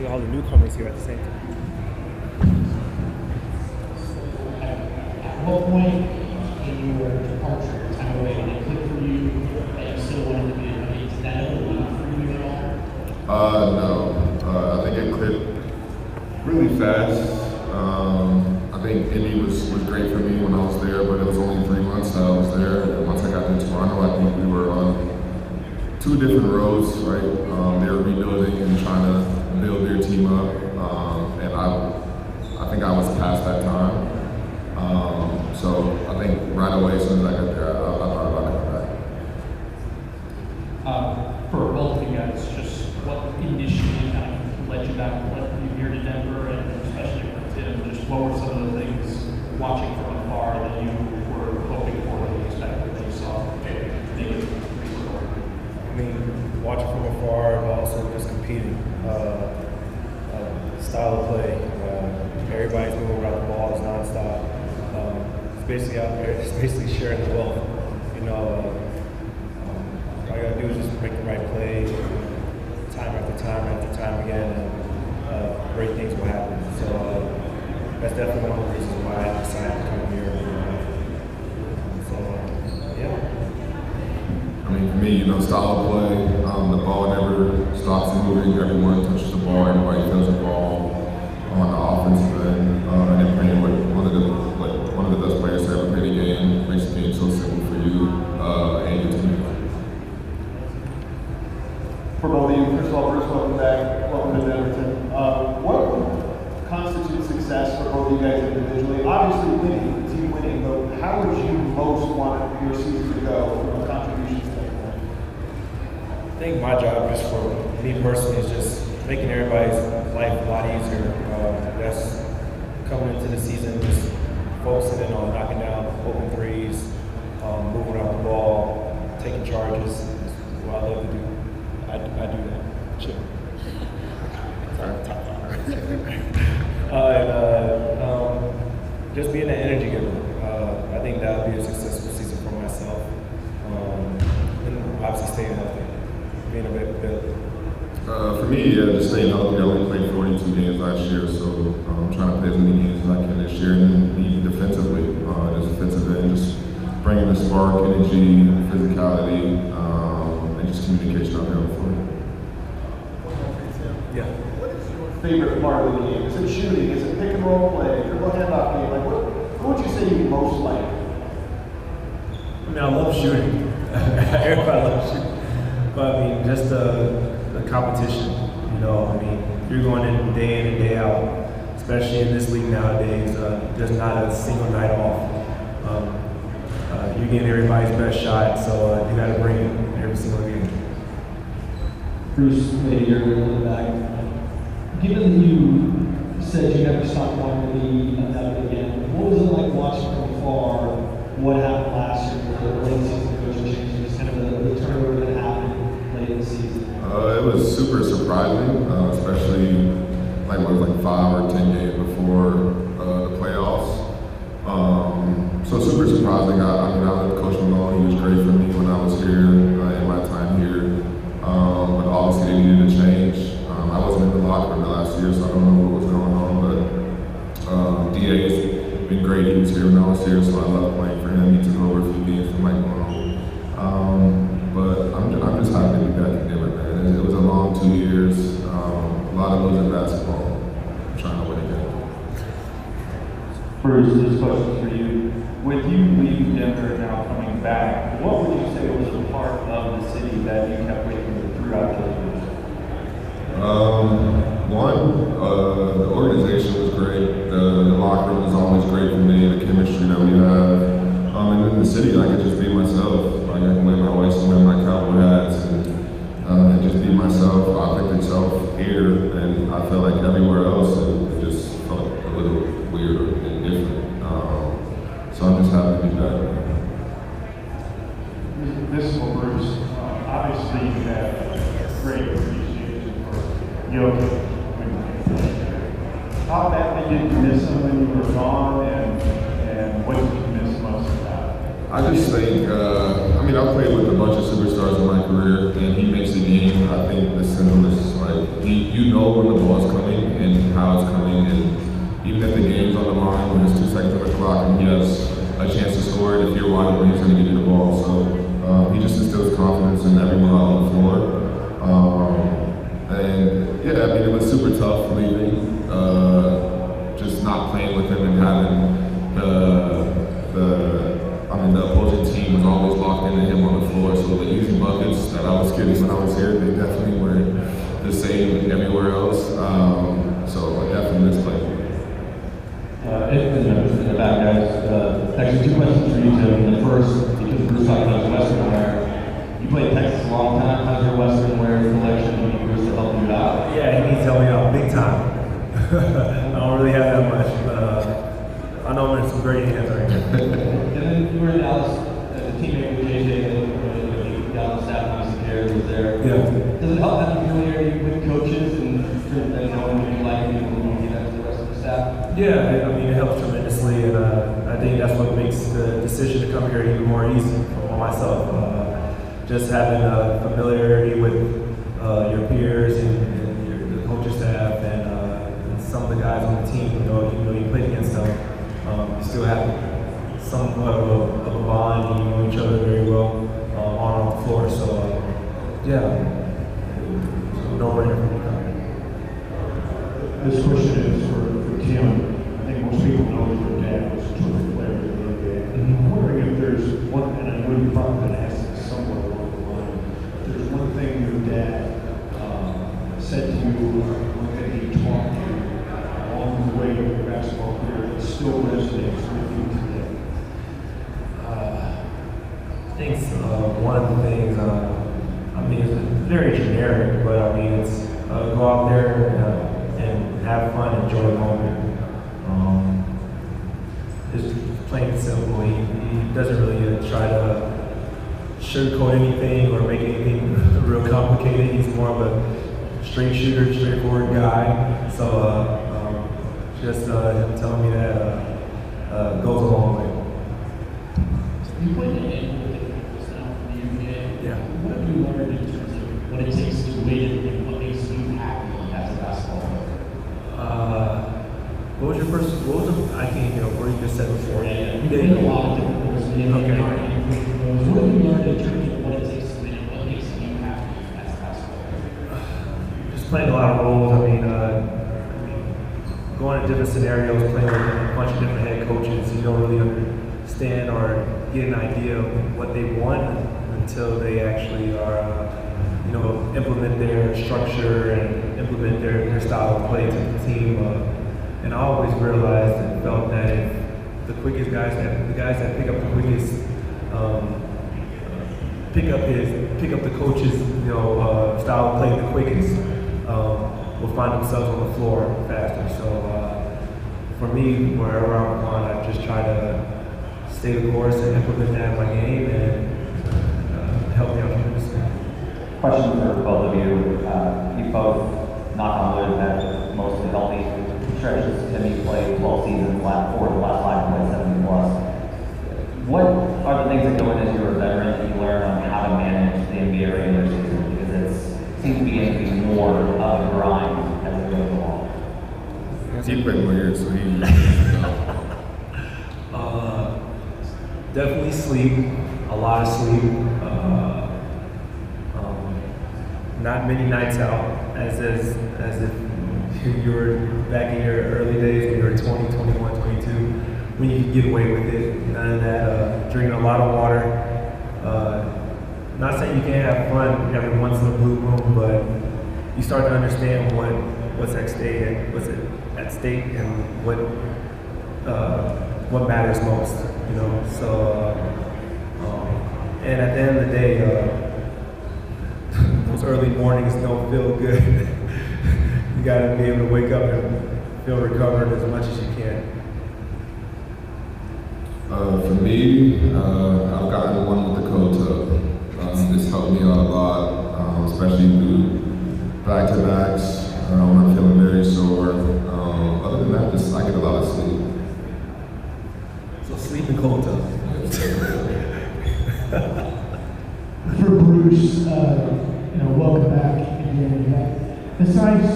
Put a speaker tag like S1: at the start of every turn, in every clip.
S1: see all the newcomers here at the same time.
S2: At what point in your departure time away did it click for you that you still wanted to be an NBA? Did that ever leave for you at all?
S3: No. I think it clicked really fast. I think Indy was great for me when I was there, but it was only 3 months that I was there. And once I got to Toronto, I think we were on 2 different roads, right? They were rebuilding and trying to build their team up, and I think I was past that time. So I think right away, as soon as I got there, I thought about coming
S2: back. For both of you guys, just what initially kind of led you back, led you here to Denver, and especially for Tim, just what were some of the things watching from afar that you were hoping for, that you expected, that you saw?
S1: I mean, watching from afar, but also just competing. Style of play. Everybody's moving around the ball, it's nonstop. It's basically out there, it's basically sharing the wealth. You know, all you gotta do is just make the right play, time after time again, and great things will happen. So that's definitely one of the reasons why I decided to come here. So yeah.
S3: I mean, for me, you know, style of play, the ball never stops moving. Everyone touches the ball, everybody feels the ball on the offensive end, and then playing with one of the best players to ever play the game makes the game so simple for you and your team.
S4: For both of you, first of all, Bruce, welcome back. Welcome to Denverton. What constitutes success for both of you guys individually? Obviously winning, team winning, but how would you most want your season to go from a contribution standpoint?
S1: I think my job, just for me personally, is just making everybody's life a lot easier. That's coming into the season, just focusing in on knocking down open threes, moving out the ball, taking charges. Is what I love to do. I do that. Chill. Sorry, top and just being an energy giver. I think that would be a successful season for myself. And obviously staying healthy, being a bit better.
S3: For me, just staying healthy. I only played 42 games last year, so I'm trying to play as many games as I can this year, and then be defensively, just defensive end, just bringing the spark, energy, physicality, and just communication out there on the floor.
S1: Yeah.
S4: What is your favorite part of the game? Is it shooting? Is it pick and roll play? Dribble handoff game? Like, what would you say you most like?
S1: I mean, I love shooting. Everybody loves shooting. But I mean, just the competition, you know, I mean, you're going in and day out, especially in this league nowadays. There's not a single night off. You're getting everybody's best shot, so you got to bring it every single game.
S2: Bruce, maybe you're in the back. Given that you said you never stopped wanting to be another again, what was it like watching from afar what happened last year with the late season coaching changes, kind of the turnover that happened late in the season?
S3: It was super surprising, especially like 5 or 10 days before the playoffs. So super surprising. I mean, I loved Coach Malone. He was great for me when I was here, in my time here. But obviously they needed a change. I wasn't in the locker room the last year, so I don't know what was going on. But DA's been great. He was here when I was here, so I love playing for him. He took over a few games from Mike Malone. But I'm just happy to be back in Denver, man. It was a long 2 years, a lot of losing basketball. I'm trying to win again.
S5: Bruce, this question for you. With you leaving Denver and now coming back, what would you say was a part of the city that you kept with throughout those years?
S3: The organization was great. The locker room was always great for me. The chemistry that we have, and in the city, I could just be myself. Like I can wear my waist and wear my cowboy hats and just be myself, authentic self here. And I felt like everywhere else, it just felt a little weird and different. So I'm just happy to be back.
S5: This is for Bruce. Obviously, you have great appreciation for Jokic. How badly did you miss him when you were gone, and what did you miss most about it?
S3: I just think, I mean, I've played with a bunch of superstars in my career, and he makes the game, I think, the simplest. Like, he you know when the ball's coming and how it's coming, and even if the game's on the line, when there's 2 seconds on the clock and he has a chance to score it, if you're wide open, he's going to give you the ball. So he just instills confidence in everyone out on the floor. And yeah, I mean, it was super tough leaving, just not playing with him and having the opposing team was always locked into him on the floor. So the easy buckets that I was getting when I was here, they definitely weren't the same everywhere else. So I definitely miss playing.
S2: In the back, guys, actually 2 questions for you, Tim. The first, because Bruce talked about his Western wear. You played Texas a long time. How's your Western wear collection? Do you need Bruce to help you out?
S1: Yeah, he needs to help me out big time. I don't really have that much, but I know I'm in some great hands right here.
S2: And then you were in Dallas as a teammate with JJ, and Dallas staff obviously there was there.
S1: Yeah.
S2: Does it help having familiarity with coaches and knowing what you like and you know to the rest of the staff?
S1: Yeah, I mean, it helps tremendously, and I think that's what makes the decision to come here even more easy for myself. Just having familiarity with your peers and the coaching staff and some of the guys on the team, you know, you play against them, you still have somewhat of a bond, and you know each other very well on and off the floor. So, yeah, no-brainer for me.
S6: This question is for Tim. I think most people know your dad was a terrific player in the NBA. I'm wondering if there's one, and I know you're probably going to ask this somewhere along the line, if there's one thing your dad said to you, one thing he taught you along the way of your basketball career that still resonates with you today.
S1: I think one of the things, I mean, it's very generic, but I mean, it's go out there and have fun, enjoy the moment. Just plain and simple. He doesn't really try to sugarcoat anything or make anything real complicated. He's more of a straight shooter, straightforward guy. So just him telling me that goes a long way.
S2: You played in the now from the NBA.
S1: Yeah.
S2: What have you learned in terms of what it takes to win and what makes you happy as a basketball player?
S1: What was your first? What was the? I can't hear what you just said before.
S2: You did a lot of different roles in the NBA. What have you learned in terms of what it takes to win and what makes you happy as a basketball player?
S1: Just playing a lot of roles. I mean, going to different scenarios, playing with a bunch of different head coaches. You don't really understand or get an idea of what they want until they actually are, implement their structure and implement their style of play to the team. And I always realized and felt that if the guys that pick up the quickest, pick up the coach's style of play the quickest, will find themselves on the floor faster. So for me, wherever I'm going, I just try to stay the course and implement that in my game and help me out tremendously.
S7: Question for both of you. You both, knock on wood, have mostly healthy stretches. Tim, you played 12 seasons, the last 5 played 70 plus. What are the things that go in as you're a veteran that you learn on how to manage the NBA regular season? Because it seems to be more of a grind as it goes along.
S3: He played more years, so he
S1: definitely sleep, a lot of sleep. Not many nights out, as if you were back in your early days when you were 20, 21, 22, when you could get away with it. None of that. Drinking a lot of water. Not saying you can't have fun every once in a blue moon, but you start to understand what's at stake and what matters most. So and at the end of the day, those early mornings don't feel good. You gotta be able to wake up and feel recovered as much as you can.
S3: For me, I've gotten one with the cold tub. It's helped me out a lot, especially through back-to-backs when I'm feeling very sore. Other than that, I get a lot of sleep.
S1: So sleep and cold tub.
S6: For Bruce, welcome back again.
S8: besides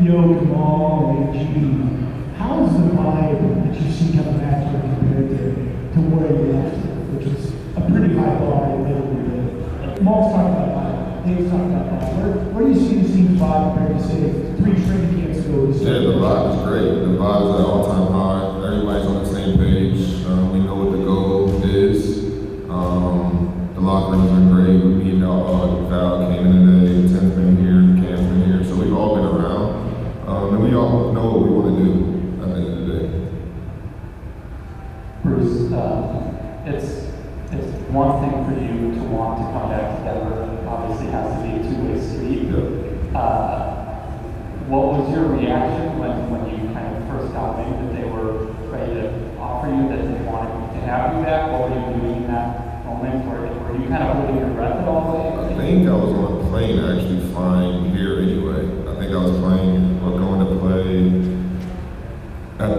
S8: Yo, Kamal, and G, how is the vibe that you see coming back here compared to where you left, which was a pretty high bar in the middle of the day? Maul's talking about vibe, Dave's talking about vibe. Where do you see the team's vibe compared to, say, 3 training camps ago?
S3: Yeah, the vibe is great. The vibe is at all-time high. Everybody's on the same page. We know what the goal is. The locker rooms are great. We meet out. Val came in today. Tim's been here. Cam's been here. So we've all been around. And we all know what we want to do at the end of the day.
S9: Bruce, it's one thing for you to want to come back together. Obviously, it has to be a two-way street.
S3: Yeah.
S9: What was your reaction when you kind of first got in, that they were ready to offer you, that they wanted to have you back? What were you doing in that moment? Were you kind of holding your breath at all?
S3: I think I was on a plane actually flying here anyway. I think I was playing or going to play at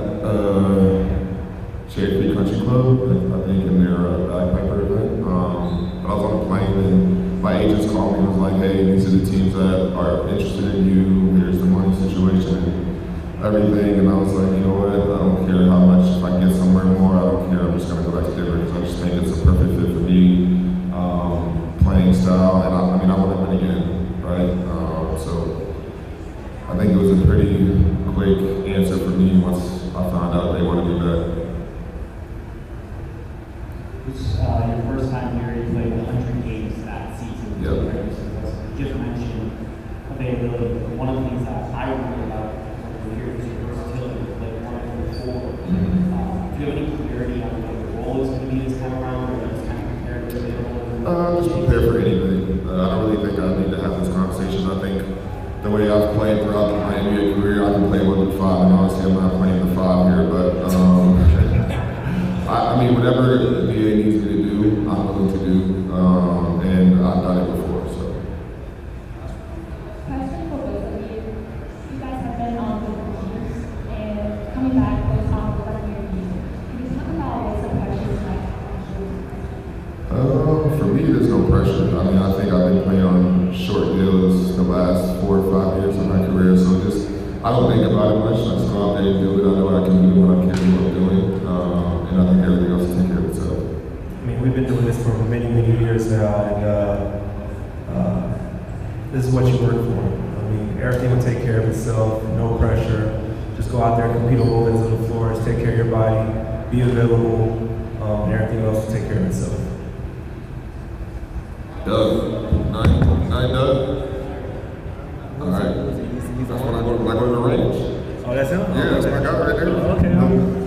S3: Cherry Country Club, I think in their bagpiper event. But I was on a plane and my agents called me and was like, hey, these are the teams that are interested in you. Here's the money situation and everything. And I was like, you know what? I don't care how much. If I get somewhere more, I don't care. I'm just going to go back to Denver because I just think it's a perfect fit for me. Playing style, and I mean, I want to win again, right? So I think it was a pretty quick answer for me once I found out they wanted me back.
S10: It was your first time here. You played 100 games that season.
S3: Yep.
S10: You just mentioned availability. One of the things that I worry about when we're here is your versatility. Like one of the four. Do you have any clarity on what your role is going to be this time around, or just kind of compare to the role?
S3: Just prepare for anything. I don't really think I need to have this conversation. I think the way I've played throughout my NBA career, I can play 1 through 5, and honestly, I'm not playing the 5 here, but I mean, whatever the NBA needs me to do, I'm willing to do, and I've done it before, so.
S11: Question for both of you. You guys have been on good teams, and coming back goes off the freshman year. Can you talk about what's the pressure like?
S3: For me, there's no pressure. I mean, I think I've been playing on short deals the last 4 or 5 years of my career, so I don't think about it much. I just go out there and do it. I know what I can do, what I can do, what I'm doing, and I think everything else will take care of itself.
S1: I mean, we've been doing this for many, many years now, and this is what you work for. I mean, everything will take care of itself, no pressure. Just go out there, compete on both ends of the floor, take care of your body, be available, and everything else will take care of itself.
S3: Doug, nine Doug. All right. That's when I go to the range.
S1: Oh, that's him?
S3: Yeah, that's my guy right there.
S1: Okay.